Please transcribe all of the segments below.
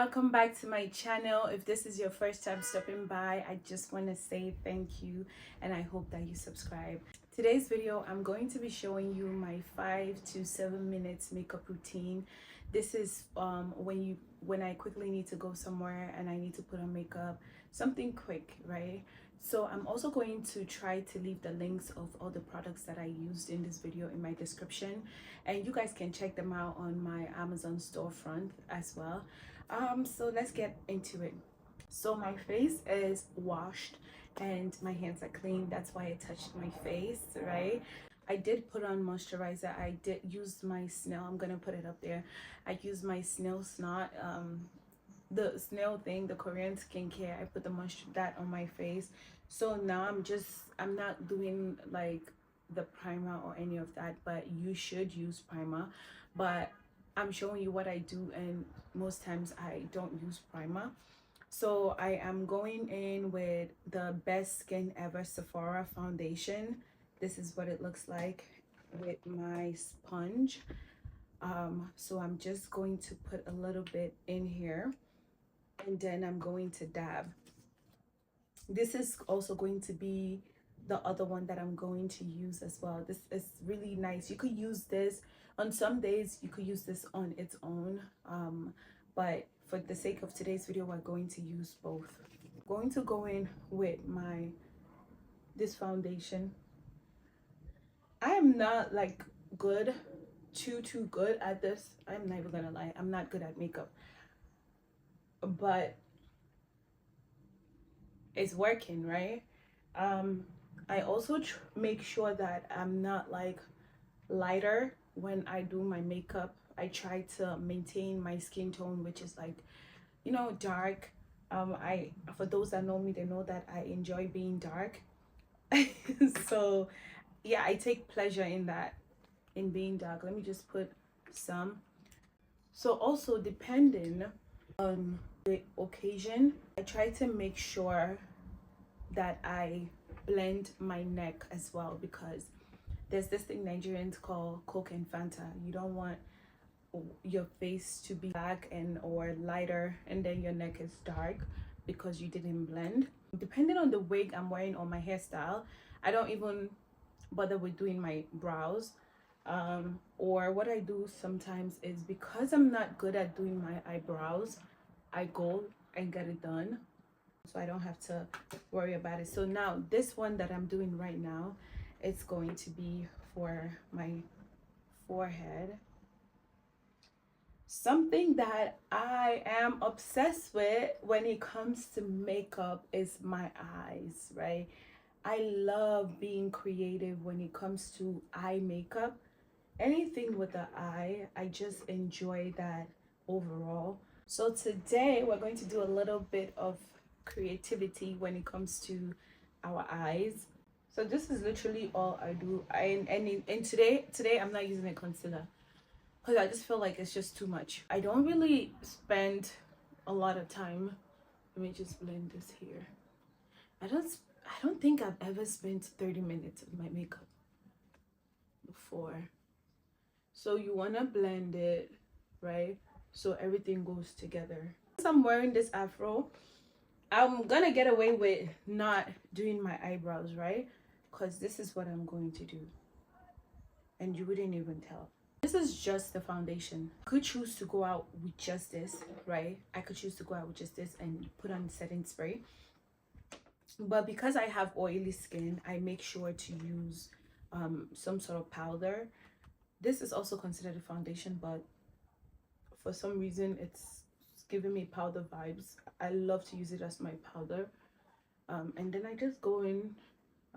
welcome back to my channel. If this is your first time stopping by, I just want to say thank you and I hope that you subscribe. Today's video, I'm going to be showing you my 5 to 7 minutes makeup routine. This is when I quickly need to go somewhere and I need to put on makeup, something quick, right? So I'm also going to try to leave the links of all the products that I used in this video in my description, and you guys can check them out on my Amazon storefront as well. So let's get into it. So my face is washed and my hands are clean. That's why I touched my face, right? I did put on moisturizer. I did use my snail. I'm gonna put it up there. I used my snail snot, the snail thing, the Korean skincare. I put that on my face. So now I'm not doing like the primer or any of that, but you should use primer. But I'm showing you what I do, and most times I don't use primer. So I am going in with the Best Skin Ever Sephora Foundation. This is what it looks like with my sponge. So I'm just going to put a little bit in here, and then I'm going to dab. This is also going to be the other one that I'm going to use as well. This is really nice. You could use this on some days, you could use this on its own, but for the sake of today's video, we're going to use both. I'm going to go in with this foundation. I am not like too good at this. I'm not even gonna lie, I'm not good at makeup, but it's working, right? I also make sure that I'm not like lighter when I do my makeup. I try to maintain my skin tone, which is like, you know, dark. For those that know me, they know that I enjoy being dark. So yeah, I take pleasure in that, in being dark. Let me just put some. So also, depending on the occasion, I try to make sure that I blend my neck as well, because there's this thing Nigerians call Coke and Fanta. You don't want your face to be black and or lighter and then your neck is dark because you didn't blend. Depending on the wig I'm wearing or my hairstyle, I don't even bother with doing my brows. Or what I do sometimes is, because I'm not good at doing my eyebrows, I go and get it done so I don't have to worry about it. So now this one that I'm doing right now, it's going to be for my forehead. Something that I am obsessed with when it comes to makeup is my eyes, right? I love being creative when it comes to eye makeup. Anything with the eye, I just enjoy that overall. So today we're going to do a little bit of creativity when it comes to our eyes. So this is literally all I do. And today I'm not using a concealer because I just feel like it's just too much. I don't really spend a lot of time. Let me just blend this here. I don't think I've ever spent 30 minutes of my makeup before. So you want to blend it, right? So everything goes together. Since I'm wearing this afro, I'm gonna get away with not doing my eyebrows, right? Because this is what I'm going to do. And you wouldn't even tell. This is just the foundation. I could choose to go out with just this, right? I could choose to go out with just this and put on setting spray. But because I have oily skin, I make sure to use some sort of powder. This is also considered a foundation, but for some reason it's giving me powder vibes. I love to use it as my powder. And then I just go in,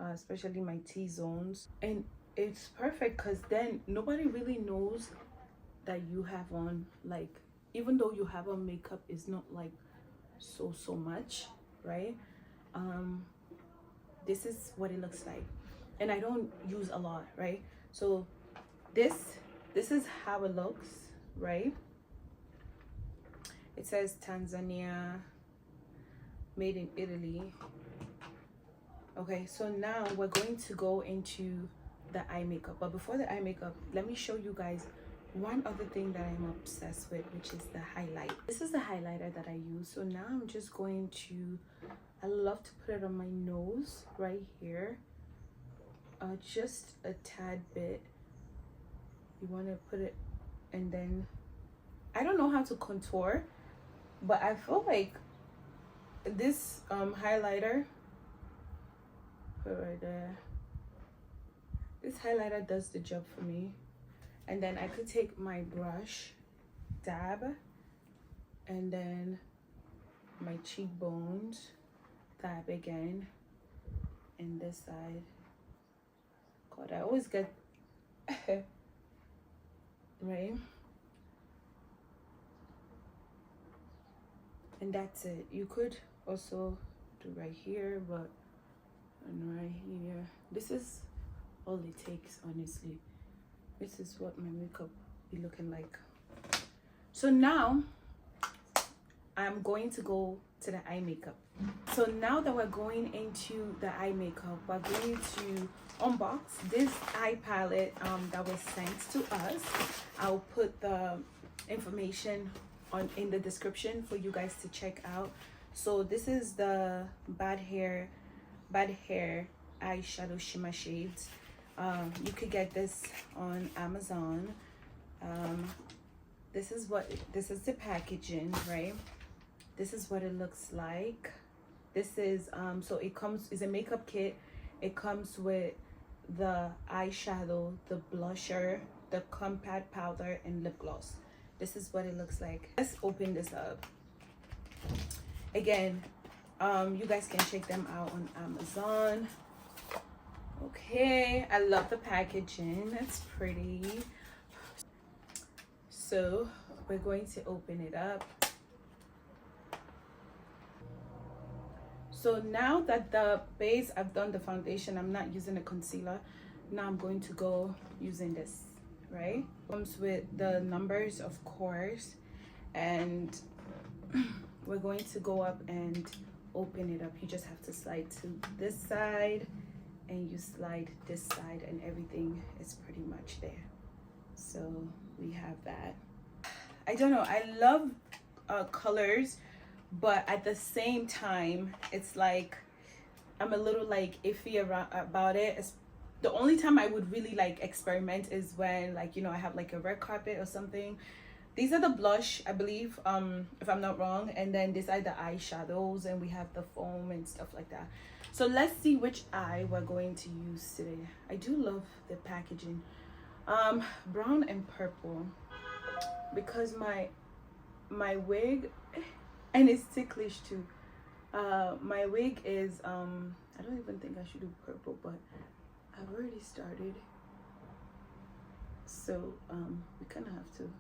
especially my T-zones, and it's perfect because then nobody really knows that you have on, like, even though you have on makeup, is not like so much, right? This is what it looks like, and I don't use a lot, right? So this is how it looks, right? It says Tanzania, made in Italy. Okay, so now we're going to go into the eye makeup, but before the eye makeup, let me show you guys one other thing that I'm obsessed with, which is the highlight. This is the highlighter that I use. So now I'm just going to, I love to put it on my nose right here, just a tad bit. You want to put it, and then I don't know how to contour, but I feel like this highlighter, put it right there, this highlighter does the job for me. And then I could take my brush, dab, and then my cheekbones, dab again, and this side. God, I always get right, and that's it. You could also do right here, but and right here. This is all it takes, honestly. This is what my makeup be looking like. So now I'm going to go to the eye makeup. So now that we're going into the eye makeup, we're going to unbox this eye palette that was sent to us. I'll put the information in the description for you guys to check out. So this is the Badhare eyeshadow shimmer shades. You could get this on Amazon. This is the packaging, right? This is what it looks like. This is so it's a makeup kit. It comes with the eyeshadow, the blusher, the compact powder, and lip gloss. This is what it looks like. Let's open this up. Again, you guys can check them out on Amazon. Okay, I love the packaging. It's pretty. So we're going to open it up. So now that the base, I've done the foundation, I'm not using a concealer. Now I'm going to go using this, right? Comes with the numbers, of course, and we're going to go up and open it up. You just have to slide to this side, and you slide this side, and everything is pretty much there. So we have that. I don't know, I love colors, but at the same time it's like I'm a little like iffy about it. It's the only time I would really like experiment is when, like, you know, I have like a red carpet or something. These are the blush, I believe, if I'm not wrong, and then these are the eyeshadows, and we have the foam and stuff like that. So let's see which eye we're going to use today. I do love the packaging. Brown and purple, because my wig, and it's ticklish too. My wig is I don't even think I should do purple, but I've already started, so we kind of have to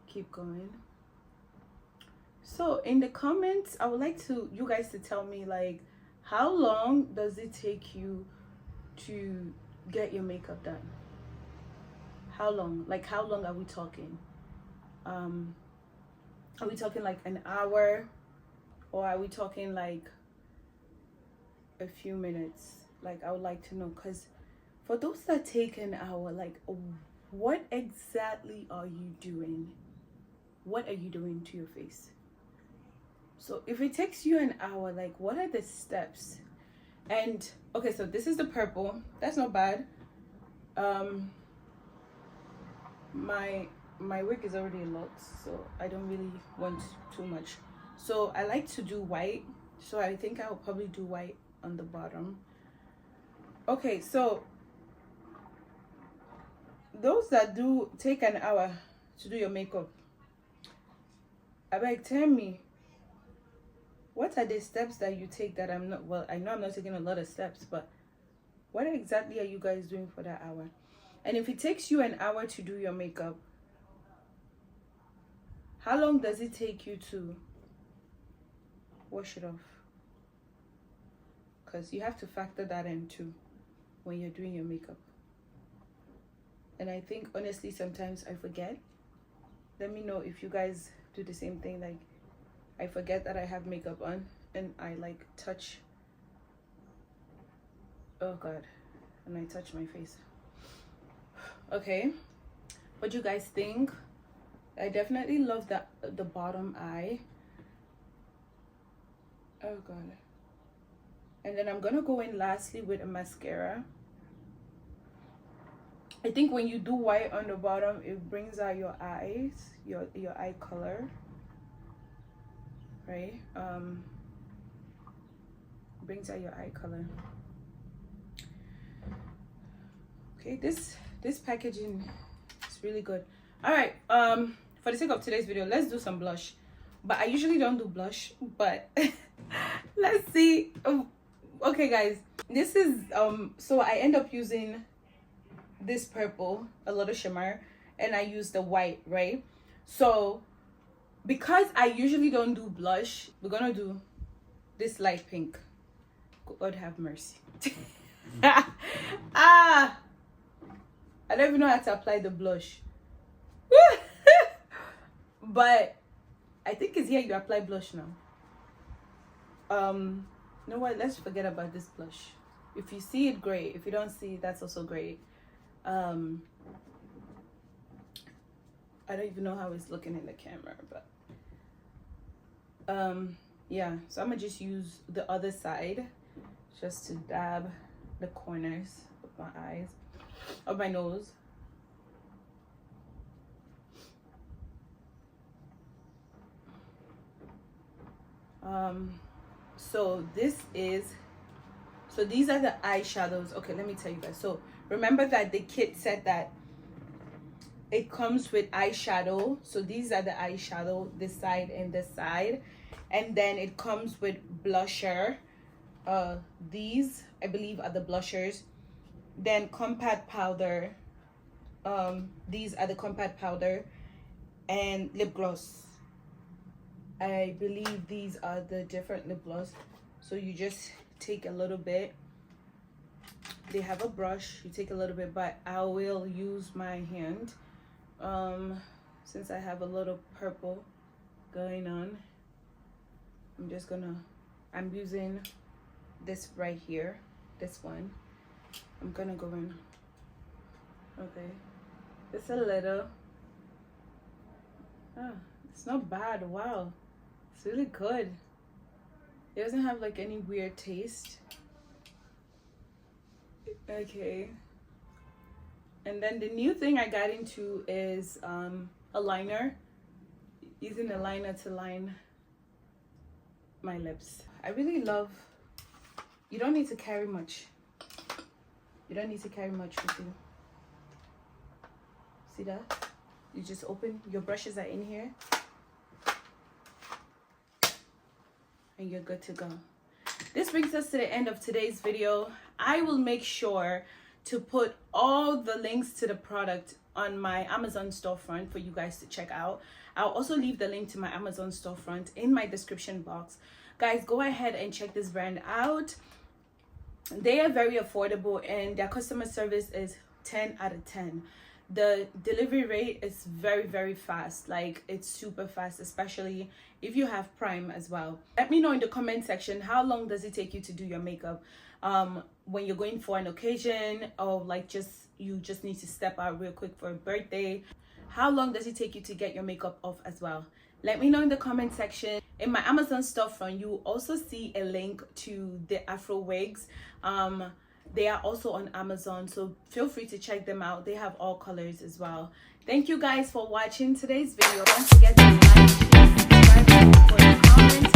keep going. So in the comments, I would like you guys to tell me, like, how long does it take you to get your makeup done? How long? Like, how long are we talking? Are we talking like an hour, or are we talking like a few minutes? Like, I would like to know, because for those that take an hour, like, what exactly are you doing? What are you doing to your face? So if it takes you an hour, like, what are the steps? And okay, so this is the purple. That's not bad. My wig is already locked, so I don't really want too much. So I like to do white, so I think I'll probably do white on the bottom. Okay, so those that do take an hour to do your makeup, I beg, tell me, what are the steps that you take that I'm not, well, I know I'm not taking a lot of steps, but what exactly are you guys doing for that hour? And if it takes you an hour to do your makeup, how long does it take you to wash it off? Because you have to factor that in too when you're doing your makeup. And I think, honestly, sometimes I forget. Let me know if you guys do the same thing. Like, I forget that I have makeup on, and I like touch, oh god, and I touch my face. Okay, what you guys think. I definitely love the bottom eye. Oh god. And then I'm gonna go in lastly with a mascara. I think when you do white on the bottom, it brings out your eyes, your eye color, right? Brings out your eye color. Okay, this packaging is really good. All right, for the sake of today's video, let's do some blush. But I usually don't do blush, but let's see. Okay guys, this is so I end up using this purple, a little shimmer, and I use the white, right? So because I usually don't do blush, we're gonna do this light pink. God have mercy. I don't even know how to apply the blush. But I think it's here you apply blush now. You know what, let's forget about this blush. If you see it, great. If you don't see it, that's also great. I don't even know how it's looking in the camera, but yeah, so I'm gonna just use the other side just to dab the corners of my eyes, of my nose. So these are the eyeshadows. Okay, let me tell you guys. So remember that the kit said that it comes with eyeshadow. So these are the eyeshadow, this side and this side, and then it comes with blusher. These I believe are the blushers. Then compact powder. These are the compact powder, and lip gloss. I believe these are the different lip gloss. So you just take a little bit. They have a brush, you take a little bit, but I will use my hand since I have a little purple going on. I'm using this right here, this one. I'm gonna go in. Okay, just a little. It's not bad. Wow, it's really good. It doesn't have like any weird taste. Okay, and then the new thing I got into is a liner, using a liner to line my lips. I really love, you don't need to carry much. You don't need to carry much with you. See that? You just open, your brushes are in here, and you're good to go. This brings us to the end of today's video. I will make sure to put all the links to the product on my Amazon storefront for you guys to check out. I'll also leave the link to my Amazon storefront in my description box. Guys, go ahead and check this brand out. They are very affordable and their customer service is 10 out of 10. The delivery rate is very, very fast. Like, it's super fast, especially if you have Prime as well. Let me know in the comment section, how long does it take you to do your makeup when you're going for an occasion, or like you just need to step out real quick for a birthday? How long does it take you to get your makeup off as well? Let me know in the comment section. In my Amazon storefront, you will also see a link to the Afro wigs. They are also on Amazon, so feel free to check them out. They have all colors as well. Thank you guys for watching today's video. Don't forget to like, share, subscribe, for the comments.